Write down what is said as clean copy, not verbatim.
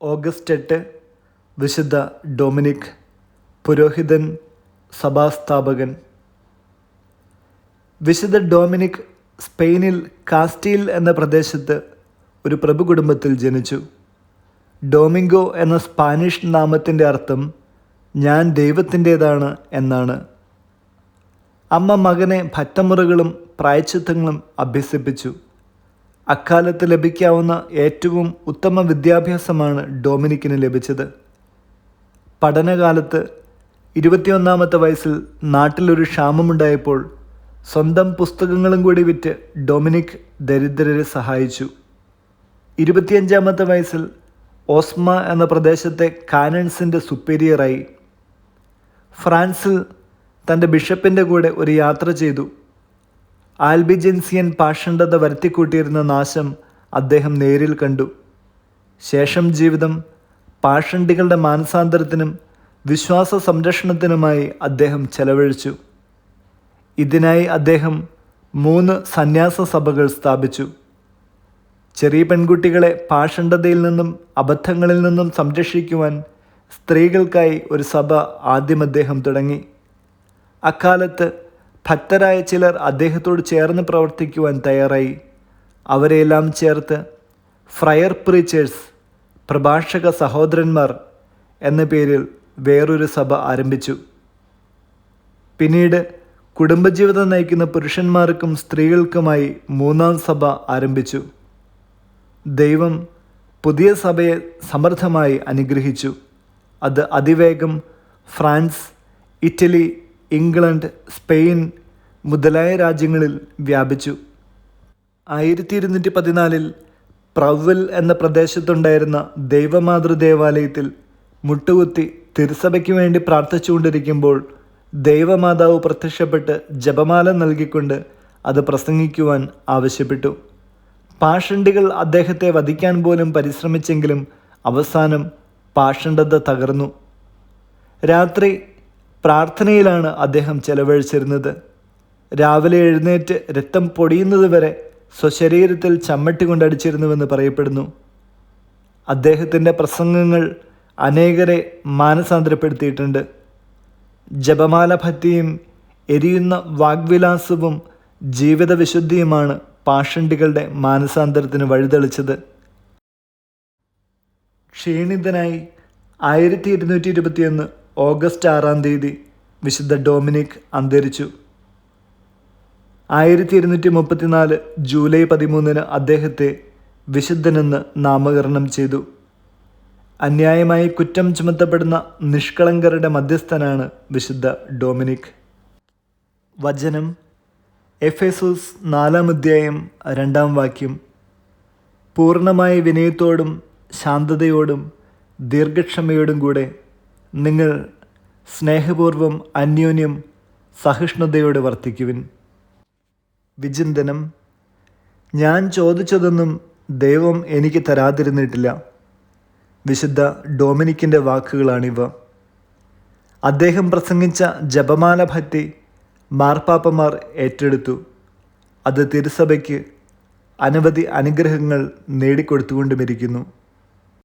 August 8 വിശുദ്ധ Dominic, പുരോഹിതൻ, സഭാസ്ഥാപകൻ. വിശുദ്ധ ഡൊമിനിക് സ്പെയിനിൽ കാസ്റ്റീൽ എന്ന പ്രദേശത്ത് ഒരു പ്രഭു കുടുംബത്തിൽ ജനിച്ചു. ഡൊമിംഗോ എന്ന സ്പാനിഷ് നാമത്തിൻ്റെ അർത്ഥം ഞാൻ ദൈവത്തിൻ്റേതാണ് എന്നാണ്. അമ്മ മകനെ ഭറ്റമുറകളും പ്രായശ്ചിത്തങ്ങളും അഭ്യസിപ്പിച്ചു. അക്കാലത്ത് ലഭിക്കാവുന്ന ഏറ്റവും ഉത്തമ വിദ്യാഭ്യാസമാണ് ഡൊമിനിക്കിന് ലഭിച്ചത്. പഠനകാലത്ത് 21-ാമത്തെ വയസ്സിൽ നാട്ടിലൊരു ക്ഷാമമുണ്ടായപ്പോൾ സ്വന്തം പുസ്തകങ്ങളും കൂടി വിറ്റ് ഡൊമിനിക് ദരിദ്രരെ സഹായിച്ചു. 25-ാമത്തെ വയസ്സിൽ ഓസ്മ എന്ന പ്രദേശത്തെ കാനൺസിൻ്റെ സുപ്പീരിയറായി. ഫ്രാൻസിൽ തൻ്റെ ബിഷപ്പിൻ്റെ കൂടെ ഒരു യാത്ര ചെയ്തു. ആൽബിജൻസിയൻ പാഷണ്ഡത വരുത്തിക്കൂട്ടിയിരുന്ന നാശം അദ്ദേഹം നേരിൽ കണ്ടു. ശേഷം ജീവിതം പാഷണ്ഡികളുടെ മാനസാന്തരത്തിനും വിശ്വാസ സംരക്ഷണത്തിനുമായി അദ്ദേഹം ചെലവഴിച്ചു. ഇതിനായി അദ്ദേഹം 3 സന്യാസ സഭകൾ സ്ഥാപിച്ചു. ചെറിയ പെൺകുട്ടികളെ പാഷണ്ഡതയിൽ നിന്നും അബദ്ധങ്ങളിൽ നിന്നും സംരക്ഷിക്കുവാൻ സ്ത്രീകൾക്കായി ഒരു സഭ ആദ്യം അദ്ദേഹം തുടങ്ങി. അക്കാലത്ത് ഭക്തരായ ചിലർ അദ്ദേഹത്തോട് ചേർന്ന് പ്രവർത്തിക്കുവാൻ തയ്യാറായി. അവരെല്ലാം ചേർത്ത് ഫ്രയർ പ്രീച്ചേഴ്സ്, പ്രഭാഷക സഹോദരന്മാർ എന്ന പേരിൽ വേറൊരു സഭ ആരംഭിച്ചു. പിന്നീട് കുടുംബജീവിതം നയിക്കുന്ന പുരുഷന്മാർക്കും സ്ത്രീകൾക്കുമായി 3-ാം സഭ ആരംഭിച്ചു. ദൈവം പുതിയ സഭയെ സമൃദ്ധമായി അനുഗ്രഹിച്ചു. അത് അതിവേഗം ഫ്രാൻസ്, ഇറ്റലി, ഇംഗ്ലണ്ട്, സ്പെയിൻ മുതലായ രാജ്യങ്ങളിൽ വ്യാപിച്ചു. 1214 പ്രവ്വിൽ എന്ന പ്രദേശത്തുണ്ടായിരുന്ന ദൈവമാതൃ ദേവാലയത്തിൽ മുട്ടുകുത്തി തിരുസഭയ്ക്ക് വേണ്ടി പ്രാർത്ഥിച്ചുകൊണ്ടിരിക്കുമ്പോൾ ദൈവമാതാവ് പ്രത്യക്ഷപ്പെട്ട് ജപമാല നൽകിക്കൊണ്ട് അത് പ്രസംഗിക്കുവാൻ ആവശ്യപ്പെട്ടു. പാഷണ്ഡികൾ അദ്ദേഹത്തെ വധിക്കാൻ പോലും പരിശ്രമിച്ചെങ്കിലും അവസാനം പാഷണ്ഡത തകർന്നു. രാത്രി പ്രാർത്ഥനയിലാണ് അദ്ദേഹം ചെലവഴിച്ചിരുന്നത്. രാവിലെ എഴുന്നേറ്റ് രക്തം പൊടിയുന്നത് വരെ സ്വശരീരത്തിൽ ചമ്മട്ടി കൊണ്ടടിച്ചിരുന്നുവെന്ന് പറയപ്പെടുന്നു. അദ്ദേഹത്തിൻ്റെ പ്രസംഗങ്ങൾ അനേകരെ മാനസാന്തരപ്പെടുത്തിയിട്ടുണ്ട്. ജപമാല ഭക്തിയും എരിയുന്ന വാഗ്വിലാസവും ജീവിത വിശുദ്ധിയുമാണ് പാഷണ്ഡികളുടെ മാനസാന്തരത്തിന് വഴിതെളിച്ചത്. ക്ഷീണിതനായി 1221 ഓഗസ്റ്റ് 6-ാം തീയതി വിശുദ്ധ ഡൊമിനിക് അന്തരിച്ചു. 1234 ജൂലൈ 13 അദ്ദേഹത്തെ വിശുദ്ധനെന്ന് നാമകരണം ചെയ്തു. അന്യായമായി കുറ്റം ചുമത്തപ്പെടുന്ന നിഷ്കളങ്കരുടെ മധ്യസ്ഥനാണ് വിശുദ്ധ ഡൊമിനിക്. വചനം എഫേസോസ് 4-ാം അധ്യായം 2-ാം വാക്യം. പൂർണ്ണമായ വിനയത്തോടും ശാന്തതയോടും ദീർഘക്ഷമയോടും കൂടെ നിങ്ങൾ സ്നേഹപൂർവം അന്യോന്യം സഹിഷ്ണുതയോടെ വർത്തിക്കുവിൻ. വിചിന്തനം. ഞാൻ ചോദിച്ചതൊന്നും ദൈവം എനിക്ക് തരാതിരുന്നിട്ടില്ല. വിശുദ്ധ ഡൊമിനിക്കിൻ്റെ വാക്കുകളാണിവ. അദ്ദേഹം പ്രസംഗിച്ച ജപമാല ഭക്തി മാർപ്പാപ്പമാർ ഏറ്റെടുത്തു. അത് തിരുസഭയ്ക്ക് അനവധി അനുഗ്രഹങ്ങൾ നേടിക്കൊടുത്തുകൊണ്ടുമിരിക്കുന്നു.